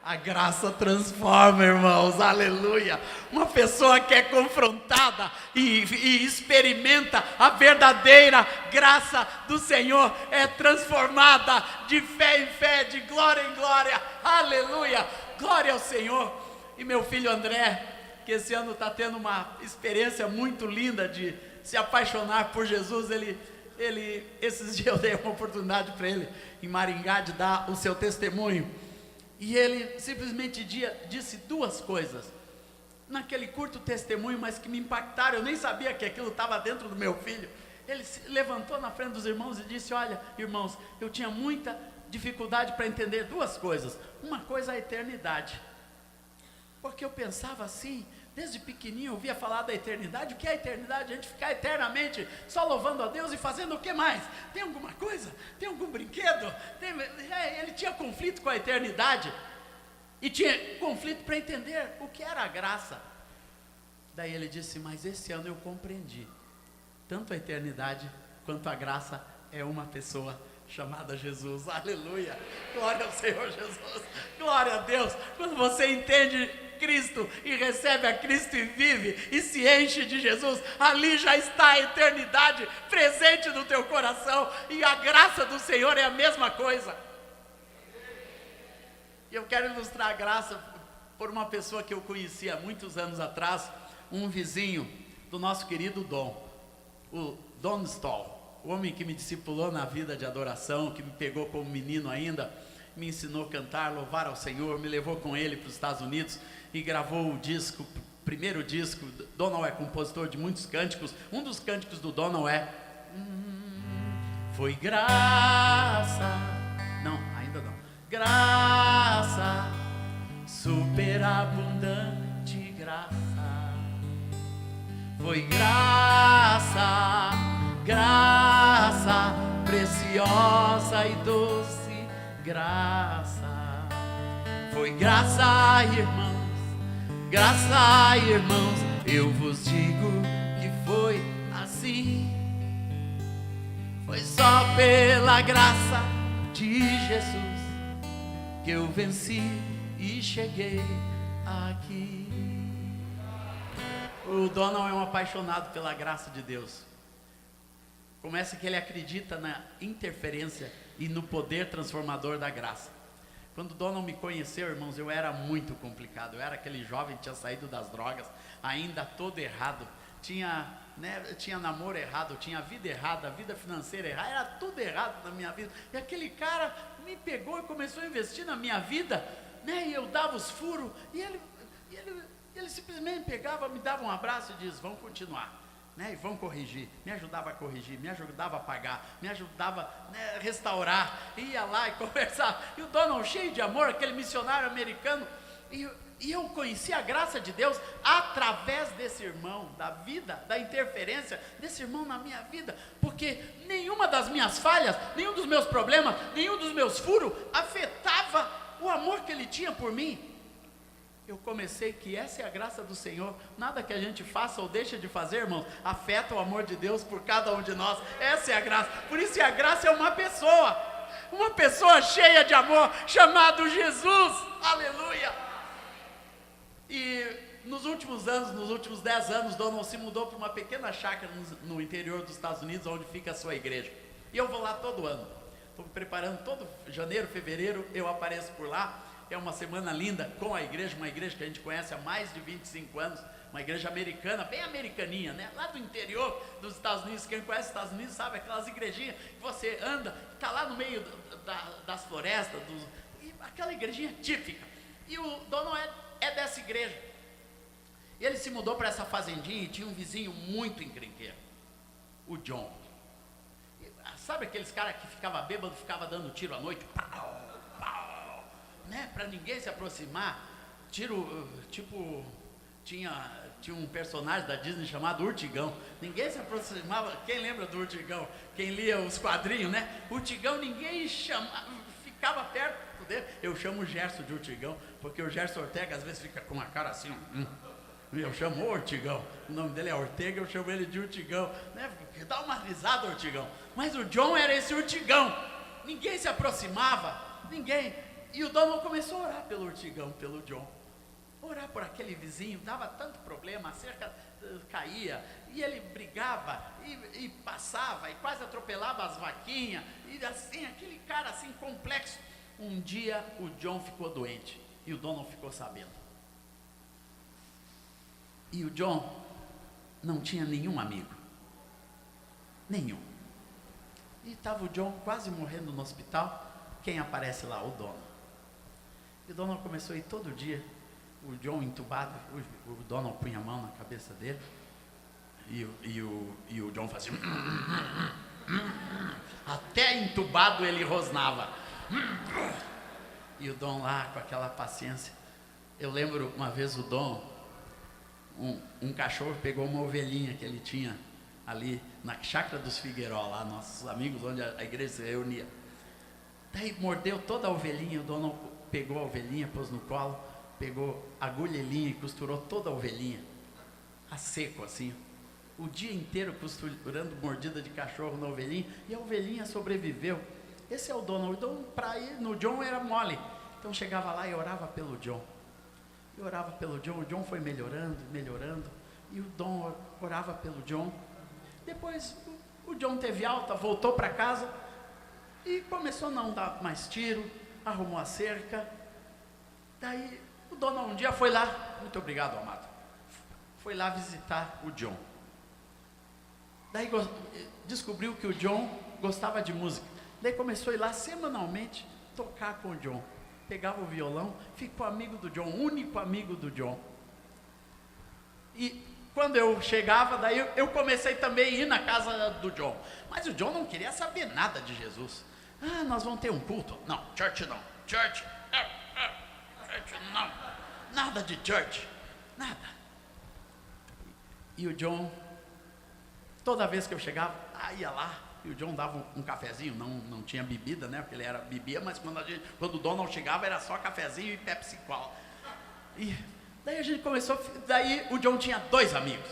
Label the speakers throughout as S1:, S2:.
S1: A graça transforma, irmãos, aleluia. Uma pessoa que é confrontada e experimenta a verdadeira graça do Senhor é transformada de fé em fé, de glória em glória, aleluia, glória ao Senhor. E meu filho André, que esse ano está tendo uma experiência muito linda de se apaixonar por Jesus, esses dias eu dei uma oportunidade para ele em Maringá de dar o seu testemunho. E ele simplesmente disse duas coisas, naquele curto testemunho, mas que me impactaram. Eu nem sabia que aquilo estava dentro do meu filho. Ele se levantou na frente dos irmãos e disse: olha, irmãos, eu tinha muita dificuldade para entender duas coisas. Uma coisa, a eternidade, porque eu pensava assim, desde pequenininho eu ouvia falar da eternidade. O que é a eternidade? A gente ficar eternamente só louvando a Deus e fazendo o que mais? Tem alguma coisa? Tem algum brinquedo? Ele tinha conflito com a eternidade e tinha conflito para entender o que era a graça. Daí ele disse: mas esse ano eu compreendi, tanto a eternidade quanto a graça é uma pessoa chamada Jesus. Aleluia, glória ao Senhor Jesus, glória a Deus. Quando você entende Cristo e recebe a Cristo e vive e se enche de Jesus, ali já está a eternidade presente no teu coração, e a graça do Senhor é a mesma coisa. E eu quero ilustrar a graça por uma pessoa que eu conheci há muitos anos atrás, um vizinho do nosso querido Dom, o Don Stoll, o homem que me discipulou na vida de adoração, que me pegou como menino ainda, me ensinou a cantar, louvar ao Senhor, me levou com ele para os Estados Unidos e gravou o disco, primeiro disco. Donald é compositor de muitos cânticos. Um dos cânticos do Donald é foi graça, não, ainda não, graça, superabundante graça, foi graça, graça, preciosa e doce graça, foi graça, irmãos, graça, irmãos, eu vos digo que foi assim. Foi só pela graça de Jesus que eu venci e cheguei aqui. O Donald é um apaixonado pela graça de Deus. Começa que ele acredita na interferência e no poder transformador da graça. Quando o Donald me conheceu, irmãos, eu era muito complicado. Eu era aquele jovem que tinha saído das drogas, ainda todo errado. Tinha namoro errado, tinha vida errada, vida financeira errada, era tudo errado na minha vida. E aquele cara me pegou e começou a investir na minha vida, né? E eu dava os furos, e ele simplesmente pegava, me dava um abraço e dizia: vamos continuar, né? E vão corrigir. Me ajudava a corrigir, me ajudava a pagar, me ajudava, né, a restaurar, ia lá e conversava. E o Donald, cheio de amor, aquele missionário americano, e eu conheci a graça de Deus através desse irmão, da vida, da interferência desse irmão na minha vida, porque nenhuma das minhas falhas, nenhum dos meus problemas, nenhum dos meus furos afetava o amor que ele tinha por mim. Eu comecei que essa é a graça do Senhor. Nada que a gente faça ou deixa de fazer, irmãos, afeta o amor de Deus por cada um de nós. Essa é a graça. Por isso a graça é uma pessoa cheia de amor, chamado Jesus. Aleluia. E nos últimos 10 anos, Donald se mudou para uma pequena chácara no interior dos Estados Unidos, onde fica a sua igreja. E eu vou lá todo ano. Estou me preparando todo janeiro, fevereiro, eu apareço por lá. É uma semana linda com a igreja, uma igreja que a gente conhece há mais de 25 anos, uma igreja americana, bem americaninha, né? Lá do interior dos Estados Unidos. Quem conhece os Estados Unidos sabe aquelas igrejinhas que você anda, está lá no meio das florestas, e aquela igrejinha típica. E o Donald é dessa igreja. E ele se mudou para essa fazendinha e tinha um vizinho muito encrenqueiro, o John. E, sabe aqueles caras que ficava bêbado, ficava dando tiro à noite? Pau, pau, né? Para ninguém se aproximar. Tiro, tipo, tinha um personagem da Disney chamado Urtigão. Ninguém se aproximava. Quem lembra do Urtigão? Quem lia os quadrinhos, né? Urtigão, ninguém ficava perto dele. Eu chamo o Gerson de Urtigão, porque o Gerson Ortega às vezes fica com uma cara assim, eu chamo o Urtigão, o nome dele é Ortega, eu chamo ele de Urtigão, né? Dá uma risada, Urtigão. Mas o John era esse Urtigão, ninguém se aproximava, ninguém. E o dono começou a orar pelo Urtigão, pelo John. Orar por aquele vizinho, dava tanto problema, a cerca caía, e ele brigava, e passava, e quase atropelava as vaquinhas, e assim, aquele cara assim complexo. Um dia o John ficou doente, e o dono ficou sabendo. E o John não tinha nenhum amigo, nenhum. E estava o John quase morrendo no hospital. Quem aparece lá? O dono. E o dono começou a ir todo dia. O John entubado, o dono punha a mão na cabeça dele, e o John fazia até entubado ele rosnava. E o Dom lá com aquela paciência. Eu lembro uma vez o Dom, um cachorro pegou uma ovelhinha que ele tinha ali na chácara dos Figueiró, lá nossos amigos, onde a igreja se reunia. Daí mordeu toda a ovelhinha. O dono pegou a ovelhinha, pôs no colo, pegou agulha e linha e costurou toda a ovelhinha a seco assim, o dia inteiro costurando mordida de cachorro na ovelhinha, e a ovelhinha sobreviveu. Esse é o dono. O dono, para ir no John era mole, então chegava lá e orava pelo John, e orava pelo John. O John foi melhorando, e o Dom orava pelo John. Depois o John teve alta, voltou para casa e começou a não dar mais tiro, arrumou a cerca. Daí o dono um dia foi lá, muito obrigado, amado, foi lá visitar o John. Daí descobriu que o John gostava de música. Daí começou a ir lá semanalmente tocar com o John. Pegava o violão, ficou amigo do John, único amigo do John. E quando eu chegava, daí eu comecei também a ir na casa do John. Mas o John não queria saber nada de Jesus. Ah, nós vamos ter um culto. Não, church não. Church não. Nada de church. Nada. E o John, toda vez que eu chegava, ia lá. E o John dava um cafezinho. Não tinha bebida, né? Porque ele bebia, mas quando o Donald chegava era só cafezinho e Pepsi Cola. E daí a gente começou. Daí o John tinha 2 amigos,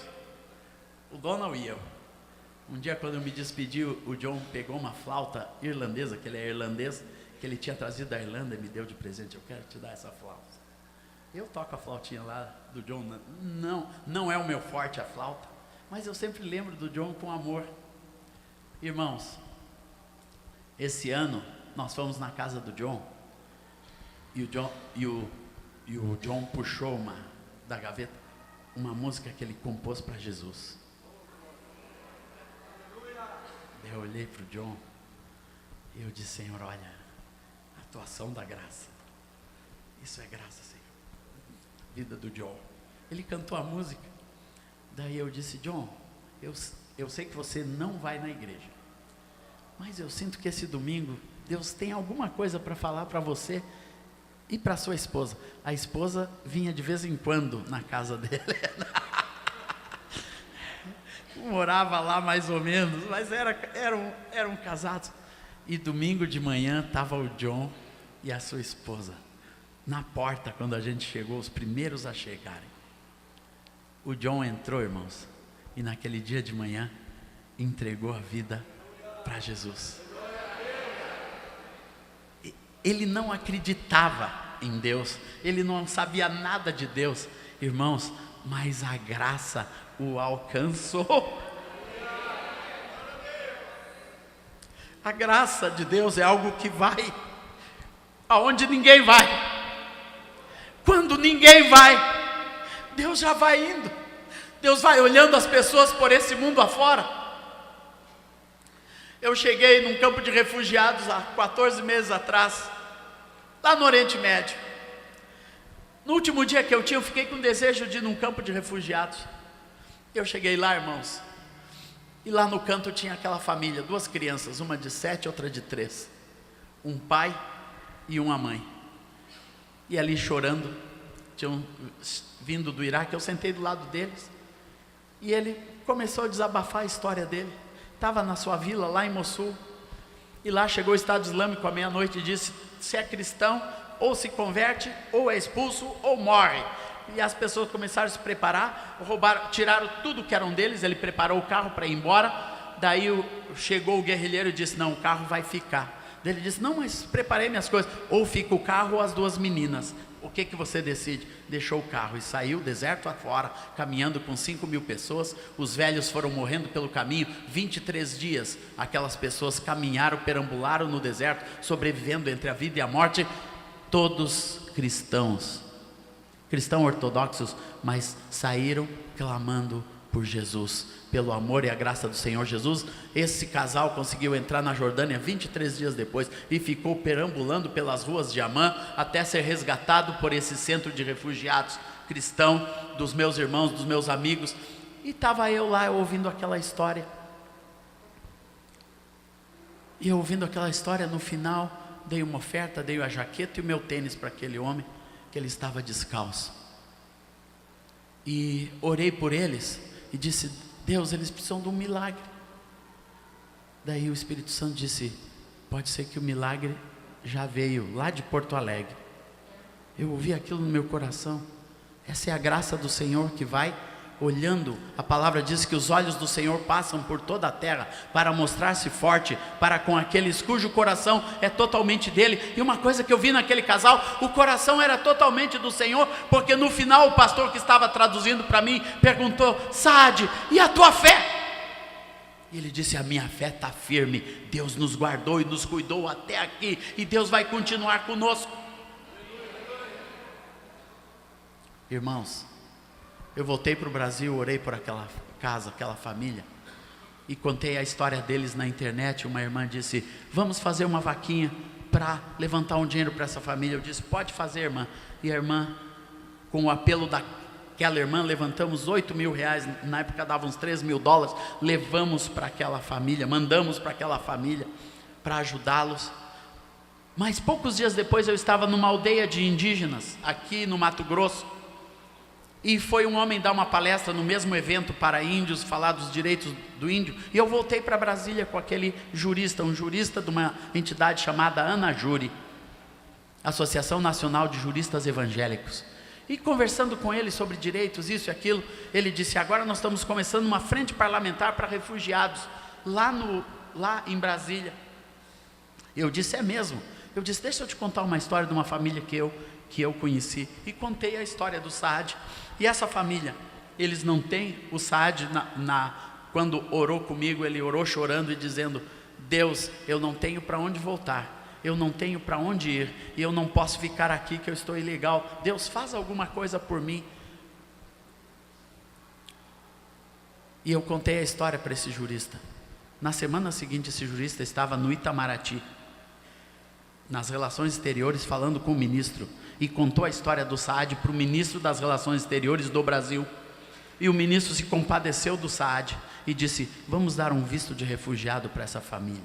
S1: o Donald e eu. Um dia, quando eu me despedi, o John pegou uma flauta irlandesa, que ele é irlandês, que ele tinha trazido da Irlanda e me deu de presente. Eu quero te dar essa flauta. Eu toco a flautinha lá do John. Não é o meu forte a flauta, mas eu sempre lembro do John com amor. Irmãos, esse ano nós fomos na casa do John, e o John puxou da gaveta uma música que ele compôs para Jesus. Eu olhei para o John e eu disse: Senhor, olha, a atuação da graça, isso é graça, Senhor. Vida do John. Ele cantou a música. Daí eu disse: John, eu sei que você não vai na igreja, mas eu sinto que esse domingo Deus tem alguma coisa para falar para você e para sua esposa. A esposa vinha de vez em quando na casa dele. Morava lá mais ou menos, mas eram casados. E domingo de manhã estava o John e a sua esposa na porta quando a gente chegou, os primeiros a chegarem. O John entrou, irmãos, e naquele dia de manhã entregou a vida para Jesus. Ele não acreditava em Deus, ele não sabia nada de Deus, irmãos, mas a graça o alcançou. A graça de Deus é algo que vai aonde ninguém vai. Quando ninguém vai, Deus já vai indo. Deus vai olhando as pessoas por esse mundo afora. Eu cheguei num campo de refugiados há 14 meses atrás, lá no Oriente Médio. No último dia que eu fiquei com desejo de ir num campo de refugiados. Eu cheguei lá, irmãos, e lá no canto tinha aquela família, 2 crianças, uma de 7, outra de 3, um pai e uma mãe, e ali chorando, tinham vindo do Iraque. Eu sentei do lado deles, e ele começou a desabafar a história dele. Estava na sua vila, lá em Mossul, e lá chegou o Estado Islâmico à meia-noite e disse: se é cristão, ou se converte, ou é expulso, ou morre. E as pessoas começaram a se preparar, tiraram tudo que eram deles. Ele preparou o carro para ir embora. Daí chegou o guerrilheiro e disse: não, o carro vai ficar. Ele disse, não, mas preparei minhas coisas. Ou fica o carro ou as duas meninas. O que você decide? Deixou o carro e saiu deserto afora, caminhando com 5.000 pessoas. Os velhos foram morrendo pelo caminho. 23 dias aquelas pessoas caminharam, perambularam no deserto, sobrevivendo entre a vida e a morte. Todos cristãos ortodoxos, mas saíram clamando por Jesus, pelo amor e a graça do Senhor Jesus. Esse casal conseguiu entrar na Jordânia 23 dias depois e ficou perambulando pelas ruas de Amã até ser resgatado por esse centro de refugiados cristão, dos meus irmãos, dos meus amigos. E estava eu lá ouvindo aquela história. E eu ouvindo aquela história, no final dei uma oferta, dei a jaqueta e o meu tênis para aquele homem, que ele estava descalço. E orei por eles e disse, Deus, eles precisam de um milagre. Daí o Espírito Santo disse, pode ser que o milagre já veio lá de Porto Alegre. Eu ouvi aquilo no meu coração. Essa é a graça do Senhor que vai olhando. A palavra diz que os olhos do Senhor passam por toda a terra para mostrar-se forte para com aqueles cujo coração é totalmente dele. E uma coisa que eu vi naquele casal, o coração era totalmente do Senhor, porque no final o pastor que estava traduzindo para mim perguntou, Saad, e a tua fé? E ele disse, a minha fé está firme. Deus nos guardou e nos cuidou até aqui, e Deus vai continuar conosco. Irmãos, eu voltei para o Brasil, orei por aquela casa, aquela família, e contei a história deles na internet. Uma irmã disse, vamos fazer uma vaquinha para levantar um dinheiro para essa família. Eu disse, pode fazer, irmã. E a irmã, com o apelo daquela irmã, levantamos 8.000 reais, na época dava uns 3.000 dólares, levamos para aquela família, mandamos para aquela família, para ajudá-los. Mas poucos dias depois eu estava numa aldeia de indígenas, aqui no Mato Grosso, e foi um homem dar uma palestra no mesmo evento para índios, falar dos direitos do índio. E eu voltei para Brasília com aquele jurista, um jurista de uma entidade chamada ANAJURI, Associação Nacional de Juristas Evangélicos. E conversando com ele sobre direitos, isso e aquilo, ele disse, agora nós estamos começando uma frente parlamentar para refugiados, lá em Brasília. Eu disse, é mesmo? Eu disse, deixa eu te contar uma história de uma família que eu conheci. E contei a história do Saad. E essa família, eles não têm o Saad, quando orou comigo, ele orou chorando e dizendo, Deus, eu não tenho para onde voltar, eu não tenho para onde ir, e eu não posso ficar aqui que eu estou ilegal. Deus, faz alguma coisa por mim. E eu contei a história para esse jurista. Na semana seguinte, esse jurista estava no Itamaraty, nas relações exteriores, falando com o ministro, e contou a história do Saad para o ministro das relações exteriores do Brasil. E o ministro se compadeceu do Saad e disse, vamos dar um visto de refugiado para essa família.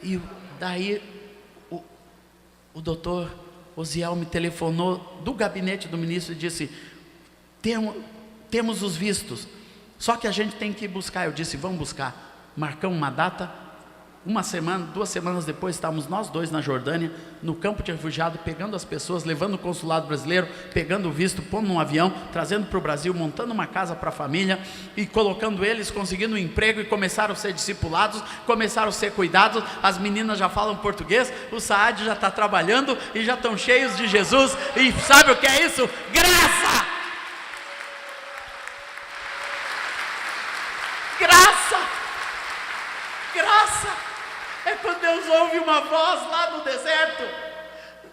S1: E daí o doutor Osiel me telefonou do gabinete do ministro e disse, temos os vistos, só que a gente tem que ir buscar. Eu disse, vamos buscar. Marcamos uma data. Uma semana, 2 semanas depois, estávamos nós dois na Jordânia, no campo de refugiado, pegando as pessoas, levando o consulado brasileiro, pegando o visto, pondo num avião, trazendo para o Brasil, montando uma casa para a família e colocando eles, conseguindo um emprego, e começaram a ser discipulados, começaram a ser cuidados. As meninas já falam português, o Saad já está trabalhando e já estão cheios de Jesus. E sabe o que é isso? Graça! Graça! Graça! É quando Deus ouve uma voz lá no deserto.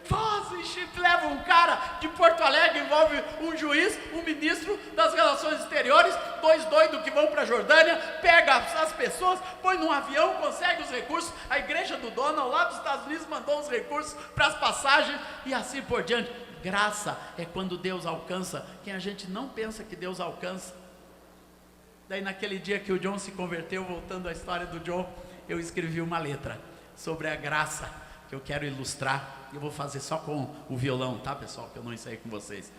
S1: Voz, leva um cara de Porto Alegre, envolve um juiz, um ministro das relações exteriores, 2 doidos que vão para a Jordânia, pega as pessoas, põe num avião, consegue os recursos. A igreja do Donald lá dos Estados Unidos mandou os recursos para as passagens e assim por diante. Graça é quando Deus alcança quem a gente não pensa que Deus alcança. Daí naquele dia que o John se converteu, voltando à história do John, eu escrevi uma letra sobre a graça que eu quero ilustrar. Eu vou fazer só com o violão, tá, pessoal? Que eu não ensaiei com vocês.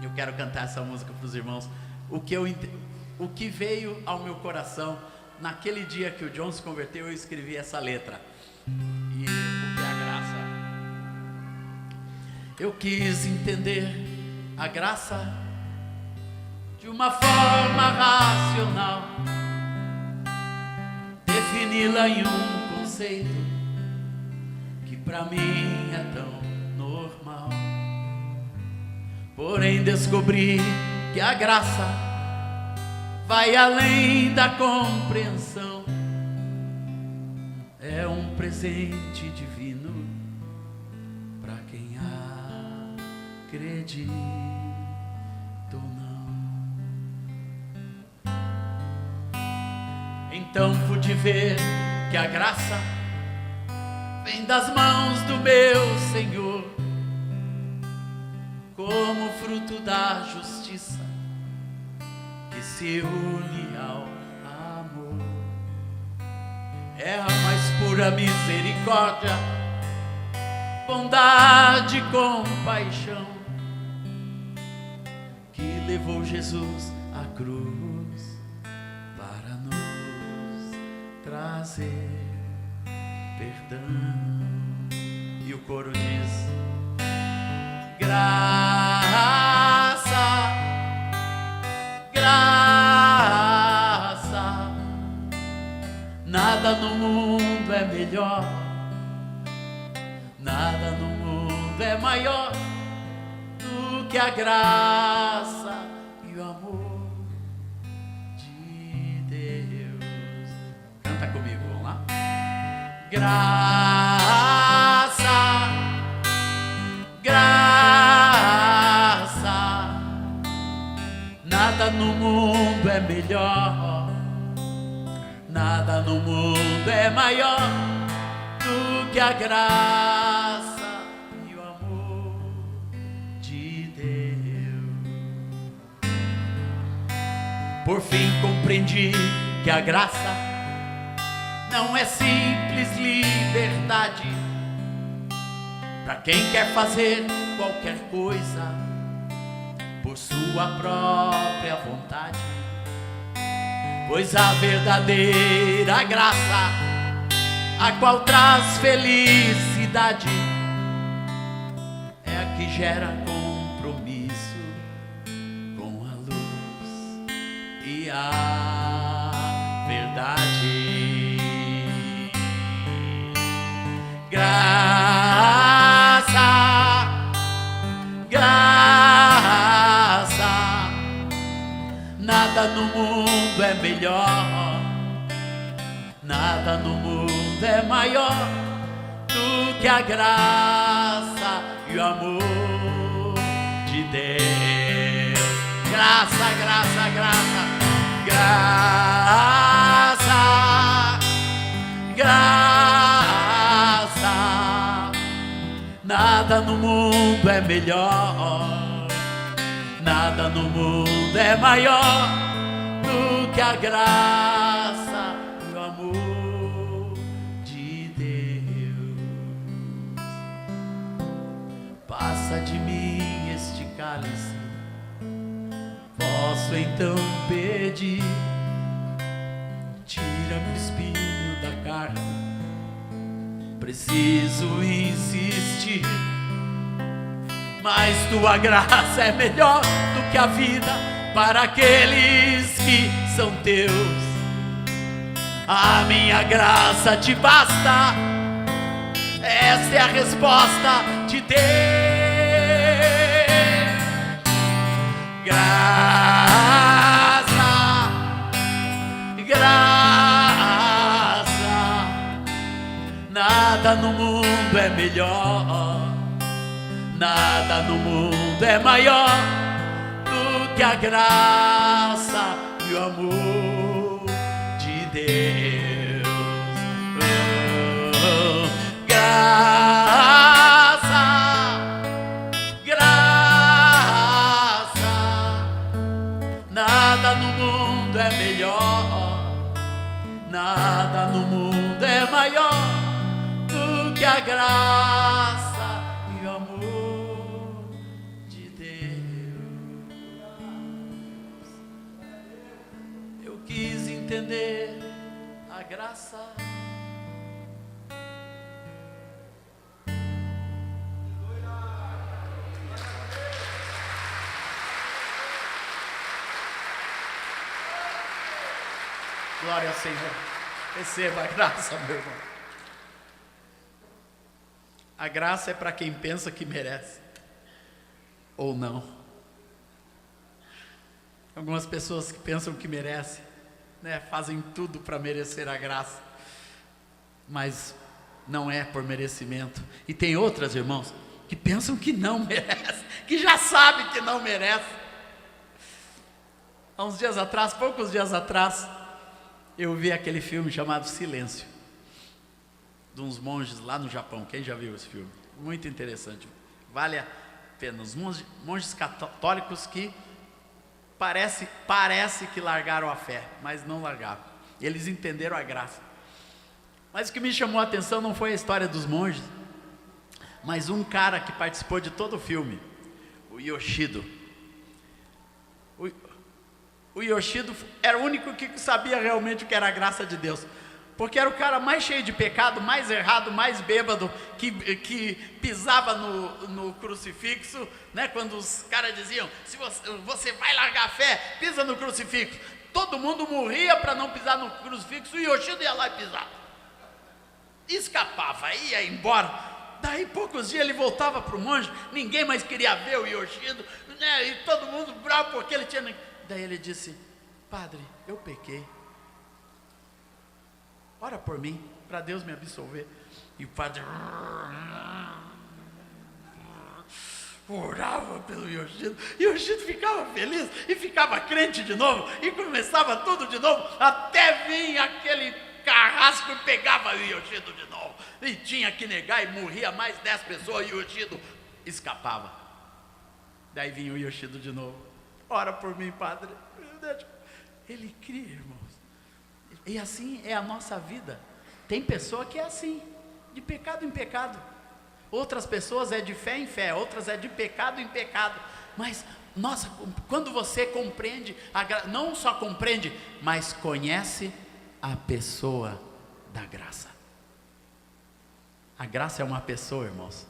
S1: Eu quero cantar essa música para os irmãos. O que veio ao meu coração naquele dia que o John se converteu, eu escrevi essa letra. E o que é a graça? Eu quis entender a graça de uma forma racional, defini-la em um conceito conceito que pra mim é tão normal. Porém descobri que a graça vai além da compreensão. É um presente divino pra quem acredita ou não. Então pude ver que a graça vem das mãos do meu Senhor, como fruto da justiça que se une ao amor. É a mais pura misericórdia, bondade e compaixão que levou Jesus à cruz para nos trazer perdão. E o coro diz: graça, graça, nada no mundo é melhor, nada no mundo é maior do que a graça e o amor de Deus. Canta comigo, vamos lá. Graça, graça, nada no mundo é melhor, nada no mundo é maior do que a graça e o amor de Deus. Por fim compreendi que a graça não é simples liberdade para quem quer fazer qualquer coisa por sua própria vontade. Pois a verdadeira graça, a qual traz felicidade, é a que gera compromisso com a luz e a verdade. Graça, graça, nada no mundo é melhor, nada no mundo é maior do que a graça e o amor de Deus. Graça, graça, graça, graça, graça, nada no mundo é melhor, nada no mundo é maior do que a graça e o amor de Deus. Passa de mim este cálice, posso então pedir, tira-me o espinho da carne, preciso insistir, mas tua graça é melhor do que a vida para aqueles que são teus. A minha graça te basta, esta é a resposta de Deus. Graça, graça, nada no mundo é melhor, nada no mundo é maior do que a graça e o amor de Deus. Oh, graça, graça, nada no mundo é melhor, nada no mundo é maior do que a graça e o amor de Deus. Eu quis entender a graça, glória ao Senhor. Receba a graça, meu irmão. A graça é para quem pensa que merece, ou não. Algumas pessoas que pensam que merecem, né, fazem tudo para merecer a graça, mas não é por merecimento. E tem outras, irmãos, que pensam que não merece, que já sabem que não merece. Há uns dias atrás, poucos dias atrás, eu vi aquele filme chamado Silêncio, de uns monges lá no Japão. Quem já viu esse filme? Muito interessante, vale a pena. Os monges católicos que parece que largaram a fé, mas não largaram. Eles entenderam a graça. Mas o que me chamou a atenção não foi a história dos monges, mas um cara que participou de todo o filme, o Yoshido. O Yoshido era o único que sabia realmente o que era a graça de Deus, porque era o cara mais cheio de pecado, mais errado, mais bêbado, que pisava no crucifixo, né? Quando os caras diziam, se você vai largar a fé, pisa no crucifixo. Todo mundo morria para não pisar no crucifixo, e o Yoshido ia lá e pisava. Escapava, ia embora. Daí poucos dias ele voltava para o monge, ninguém mais queria ver o Yoshido, né? E todo mundo bravo porque ele tinha... Daí ele disse, padre, eu pequei, ora por mim, para Deus me absolver. E o padre orava pelo Yoshido, e o Yoshido ficava feliz, e ficava crente de novo, e começava tudo de novo, até vir aquele carrasco e pegava o Yoshido de novo, e tinha que negar, e morria mais 10 pessoas, e o Yoshido escapava. Daí vinha o Yoshido de novo, ora por mim, padre. Ele cria, irmãos. E assim é a nossa vida. Tem pessoa que é assim, de pecado em pecado. Outras pessoas é de fé em fé, outras é de pecado em pecado. Mas, nossa, quando você compreende, não só compreende, mas conhece a pessoa da graça. A graça é uma pessoa, irmãos,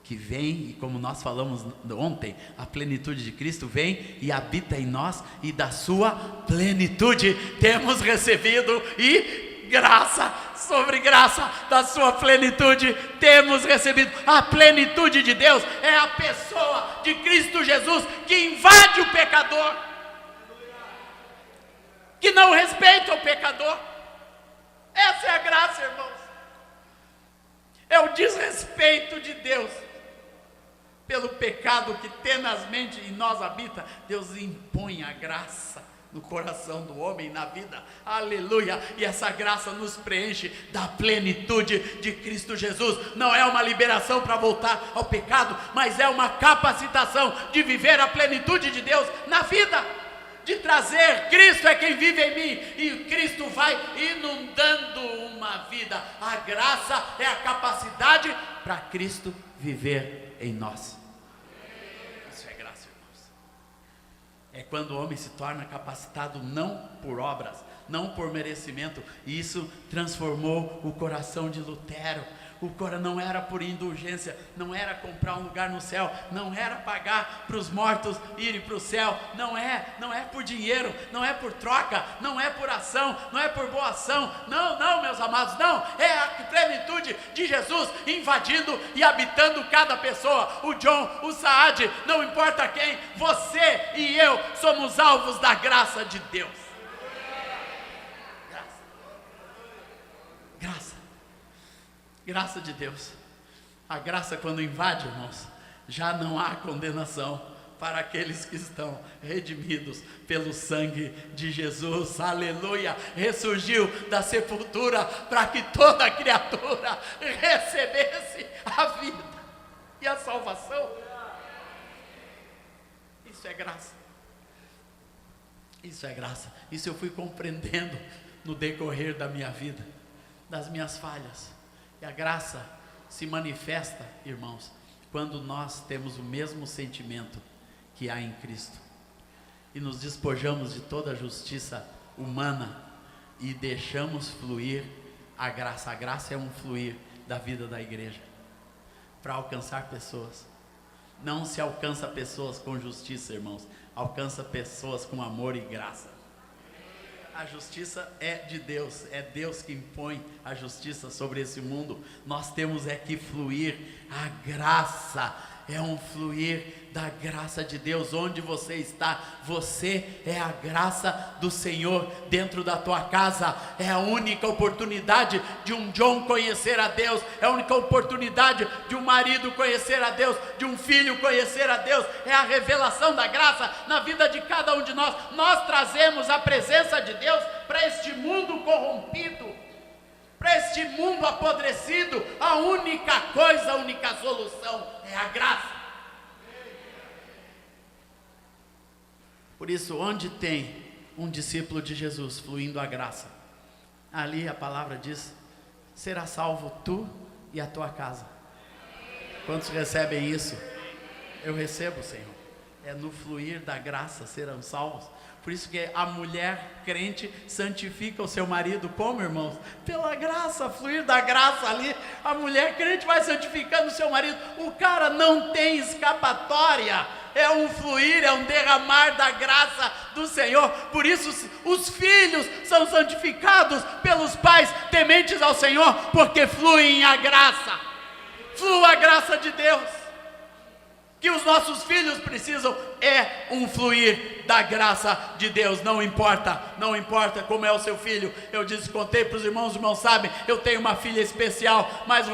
S1: que vem, e como nós falamos ontem, a plenitude de Cristo vem e habita em nós, e da sua plenitude temos recebido, e graça sobre graça, da sua plenitude temos recebido. A plenitude de Deus é a pessoa de Cristo Jesus, que invade o pecador, que não respeita o pecador. Essa é a graça, irmãos. É o desrespeito de Deus pelo pecado que tenazmente em nós habita. Deus impõe a graça no coração do homem, na vida, aleluia, e essa graça nos preenche da plenitude de Cristo Jesus. Não é uma liberação para voltar ao pecado, mas é uma capacitação de viver a plenitude de Deus na vida, de trazer Cristo é quem vive em mim, e Cristo vai inundando uma vida. A graça é a capacidade para Cristo viver em nós. Isso é graça, irmãos. É quando o homem se torna capacitado não por obras, não por merecimento. E isso transformou o coração de Lutero. O coração não era por indulgência, não era comprar um lugar no céu, não era pagar para os mortos irem para o céu, não é por dinheiro, não é por troca, não é por ação, não é por boa ação, não, meus amados, não, é a plenitude de Jesus invadindo e habitando cada pessoa. O John, o Saad, não importa quem, você e eu somos alvos da graça de Deus. Graça de Deus. A graça, quando invade, irmãos, já não há condenação para aqueles que estão redimidos pelo sangue de Jesus, aleluia. Ressurgiu da sepultura para que toda criatura recebesse a vida e a salvação. Isso é graça. Isso é graça. Isso eu fui compreendendo no decorrer da minha vida, das minhas falhas. E a graça se manifesta, irmãos, quando nós temos o mesmo sentimento que há em Cristo, e nos despojamos de toda a justiça humana, e deixamos fluir a graça. A graça é um fluir da vida da igreja, para alcançar pessoas. Não se alcança pessoas com justiça, irmãos, alcança pessoas com amor e graça. A justiça é de Deus, é Deus que impõe a justiça sobre esse mundo. Nós temos que fluir a graça, é um fluir da graça de Deus. Onde você está, você é a graça do Senhor dentro da tua casa. É a única oportunidade de um John conhecer a Deus, é a única oportunidade de um marido conhecer a Deus, de um filho conhecer a Deus. É a revelação da graça na vida de cada um de nós. Nós trazemos a presença de Deus para este mundo corrompido, para este mundo apodrecido. A única coisa, a única solução é a graça. Por isso, onde tem um discípulo de Jesus fluindo a graça, ali a palavra diz: será salvo tu e a tua casa. Quantos recebem isso? Eu recebo, Senhor. É no fluir da graça serão salvos. Por isso que a mulher crente santifica o seu marido, como, irmãos? Pela graça, fluir da graça ali. A mulher crente vai santificando o seu marido. O cara não tem escapatória. É um fluir, é um derramar da graça do Senhor. Por isso os filhos são santificados pelos pais tementes ao Senhor, porque fluem a graça. Flua a graça de Deus. Que os nossos filhos precisam é um fluir da graça de Deus. Não importa como é o seu filho. Eu contei para os irmãos sabem, eu tenho uma filha especial, mas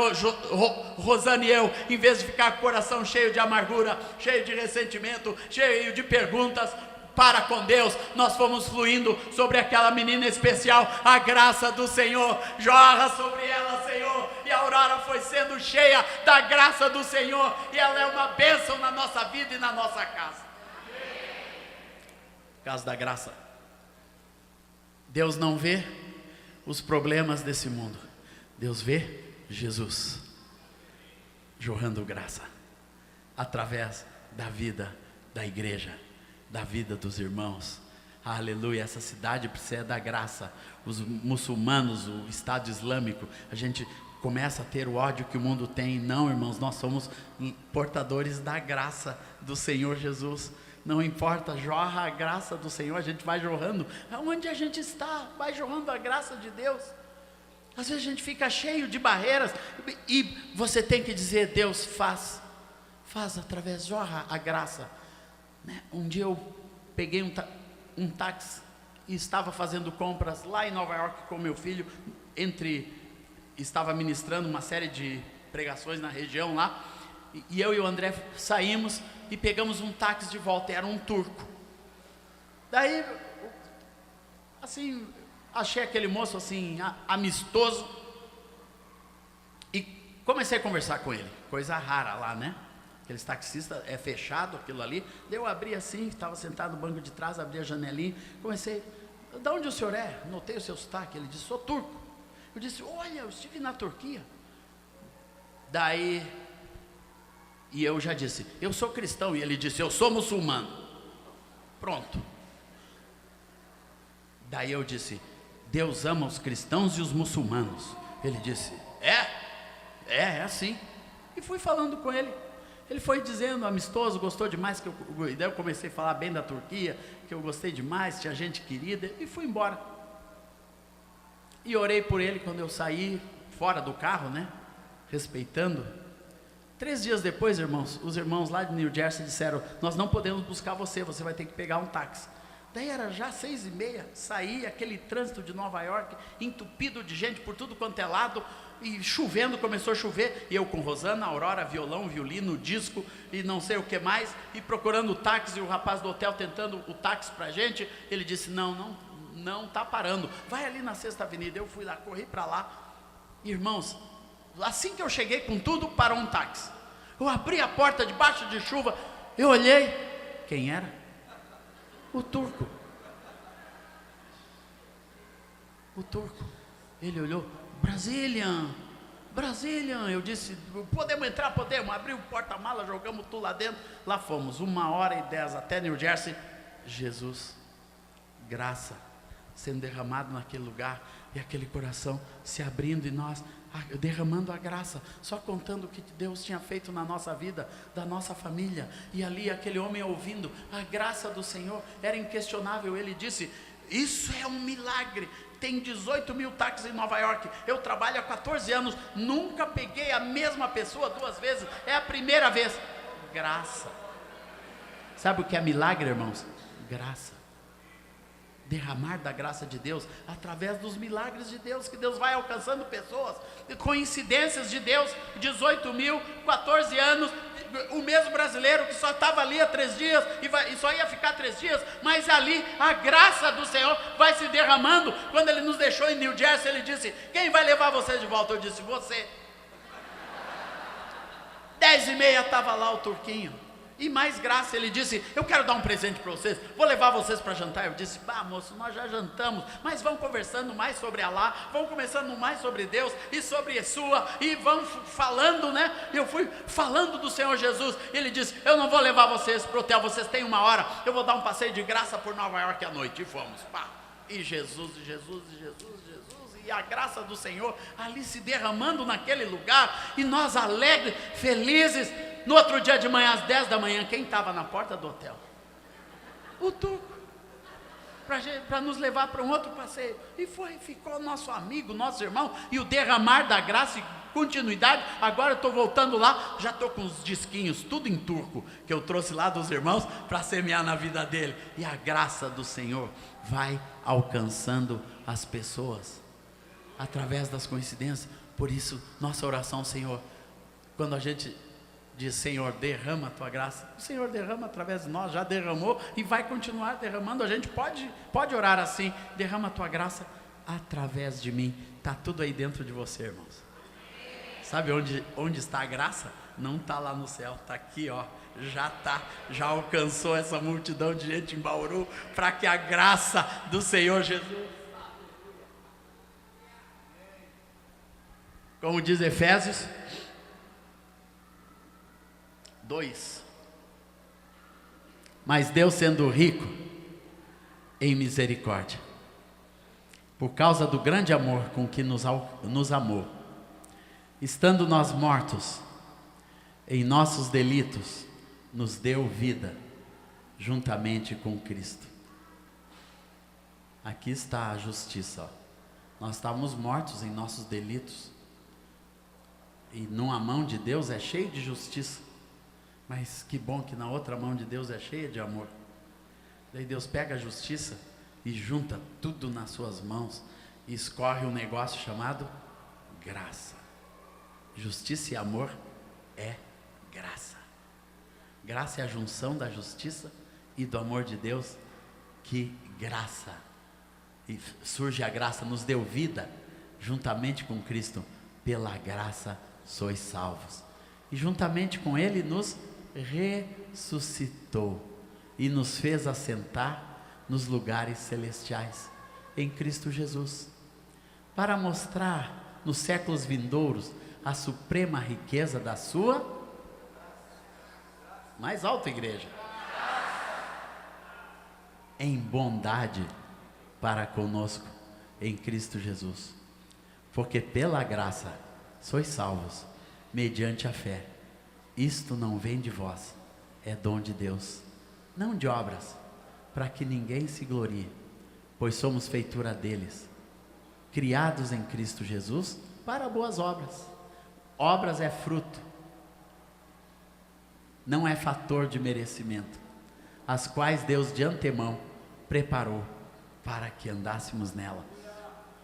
S1: Rosane e eu, em vez de ficar com o coração cheio de amargura, cheio de ressentimento, cheio de perguntas para com Deus, nós fomos fluindo sobre aquela menina especial. A graça do Senhor jorra sobre ela, Senhor, e a Aurora foi sendo cheia da graça do Senhor, e ela é uma bênção na nossa vida e na nossa casa. Casa da graça. Deus não vê os problemas desse mundo, Deus vê Jesus jorrando graça através da vida da igreja, da vida dos irmãos. Aleluia. Essa cidade precisa da graça. Os muçulmanos, o Estado Islâmico, a gente começa a ter o ódio que o mundo tem. Não, irmãos, nós somos portadores da graça do Senhor Jesus. Não importa, jorra a graça do Senhor, a gente vai jorrando. Onde a gente está, vai jorrando a graça de Deus. Às vezes a gente fica cheio de barreiras, e você tem que dizer: Deus, faz através, jorra a graça. Um dia eu peguei um táxi e estava fazendo compras lá em Nova York com meu filho, estava ministrando uma série de pregações na região lá, e eu e o André saímos e pegamos um táxi de volta, era um turco. Daí, assim, achei aquele moço assim, amistoso, e comecei a conversar com ele, coisa rara lá, né? Aqueles taxistas, é fechado aquilo ali. Eu abri assim, estava sentado no banco de trás, abri a janelinha, comecei: de onde o senhor é? Notei o seu sotaque. Ele disse: sou turco. Eu disse: olha, eu estive na Turquia. Daí, e eu já disse: eu sou cristão. E ele disse: eu sou muçulmano. Pronto. Daí eu disse: Deus ama os cristãos e os muçulmanos. Ele disse: é assim. E fui falando com ele. Ele foi dizendo, amistoso, gostou demais, daí eu comecei a falar bem da Turquia, que eu gostei demais, tinha gente querida, e fui embora. E orei por ele quando eu saí fora do carro, né? Respeitando. 3 dias depois, irmãos, os irmãos lá de New Jersey disseram: nós não podemos buscar você vai ter que pegar um táxi. Daí era já 6h30, saí, aquele trânsito de Nova York, entupido de gente por tudo quanto é lado, e chovendo, começou a chover, e eu com Rosana, Aurora, violão, violino, disco, e não sei o que mais, e procurando o táxi, e o rapaz do hotel tentando o táxi pra gente. Ele disse: não tá parando, vai ali na 6ª Avenida. Eu fui lá, corri para lá, irmãos, assim que eu cheguei com tudo, parou um táxi. Eu abri a porta debaixo de chuva, eu olhei, quem era? O turco. Ele olhou: Brazilian. Eu disse: podemos entrar? Podemos. Abri o porta-mala, jogamos tudo lá dentro. Lá fomos, 1h10 até New Jersey. Jesus, graça sendo derramado naquele lugar, e aquele coração se abrindo, e nós derramando a graça, só contando o que Deus tinha feito na nossa vida, da nossa família. E ali aquele homem ouvindo, a graça do Senhor era inquestionável. Ele disse: Isso é um milagre. Tem 18 mil táxis em Nova York. Eu trabalho há 14 anos. Nunca peguei a mesma pessoa 2 vezes. É a primeira vez. Graça. Sabe o que é milagre, irmãos? Graça. Derramar da graça de Deus através dos milagres de Deus, que Deus vai alcançando pessoas, coincidências de Deus. 18 mil, 14 anos, o mesmo brasileiro que só estava ali há 3 dias e só ia ficar 3 dias, mas ali a graça do Senhor vai se derramando. Quando Ele nos deixou em New Jersey, Ele disse: quem vai levar vocês de volta? Eu disse: você. 10h30 estava lá o turquinho. E mais graça, ele disse: eu quero dar um presente para vocês, vou levar vocês para jantar. Eu disse: bah, moço, nós já jantamos, mas vamos conversando mais sobre Alá, vamos conversando mais sobre Deus e sobre Yeshua, e vamos falando, né? Eu fui falando do Senhor Jesus. Ele disse: eu não vou levar vocês para o hotel, vocês têm 1 hora, eu vou dar um passeio de graça por Nova York à noite. E fomos, pá. E Jesus, e a graça do Senhor ali se derramando naquele lugar, e nós alegres, felizes. No outro dia de manhã, às 10 da manhã, quem estava na porta do hotel? O turco, para nos levar para um outro passeio. E ficou nosso amigo, nosso irmão, e o derramar da graça e continuidade. Agora eu estou voltando lá, já estou com os disquinhos, tudo em turco, que eu trouxe lá dos irmãos, para semear na vida dele. E a graça do Senhor vai alcançando as pessoas, através das coincidências. Por isso, nossa oração, Senhor, quando a gente diz: Senhor, derrama a tua graça, o Senhor derrama através de nós, já derramou e vai continuar derramando. A gente pode orar assim: derrama a tua graça através de mim. Está tudo aí dentro de você, irmãos. Sabe onde está a graça? Não está lá no céu, está aqui, ó. Já alcançou essa multidão de gente em Bauru, para que a graça do Senhor Jesus, como diz Efésios 2, mas Deus, sendo rico em misericórdia, por causa do grande amor com que nos amou, estando nós mortos em nossos delitos, nos deu vida juntamente com Cristo. Aqui está a justiça, ó. Nós estávamos mortos em nossos delitos, e numa mão de Deus é cheio de justiça, mas que bom que na outra mão de Deus é cheia de amor. Daí Deus pega a justiça e junta tudo nas suas mãos e escorre um negócio chamado graça. Justiça e amor é graça. Graça é a junção da justiça e do amor de Deus. Que graça! E surge a graça, nos deu vida juntamente com Cristo. Pela graça sois salvos. E juntamente com Ele nos ressuscitou e nos fez assentar nos lugares celestiais em Cristo Jesus, para mostrar nos séculos vindouros a suprema riqueza da sua, mais alto, igreja, em bondade para conosco em Cristo Jesus. Porque pela graça sois salvos mediante a fé. Isto não vem de vós, é dom de Deus, não de obras, para que ninguém se glorie, pois somos feitura deles, criados em Cristo Jesus para boas obras. Obras é fruto, não é fator de merecimento, as quais Deus de antemão preparou para que andássemos nela.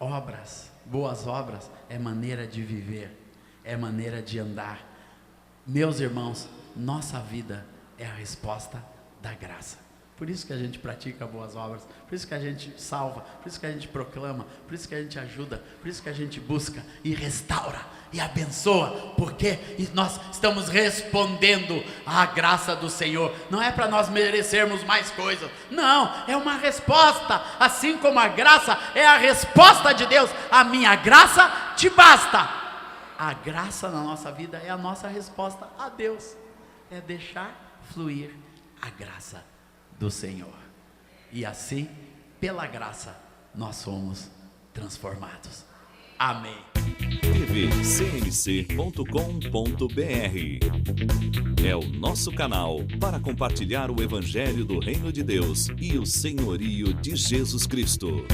S1: Obras, boas obras, é maneira de viver, é maneira de andar. Meus irmãos, nossa vida é a resposta da graça. Por isso que a gente pratica boas obras, por isso que a gente salva, por isso que a gente proclama, por isso que a gente ajuda, por isso que a gente busca e restaura e abençoa, porque nós estamos respondendo à graça do Senhor. Não é para nós merecermos mais coisas, não, é uma resposta. Assim como a graça é a resposta de Deus: a minha graça te basta. A graça na nossa vida é a nossa resposta a Deus, é deixar fluir a graça do Senhor, e assim, pela graça, nós somos transformados. Amém.
S2: TV CNBB É o nosso canal para compartilhar o Evangelho do Reino de Deus e o senhorio de Jesus Cristo.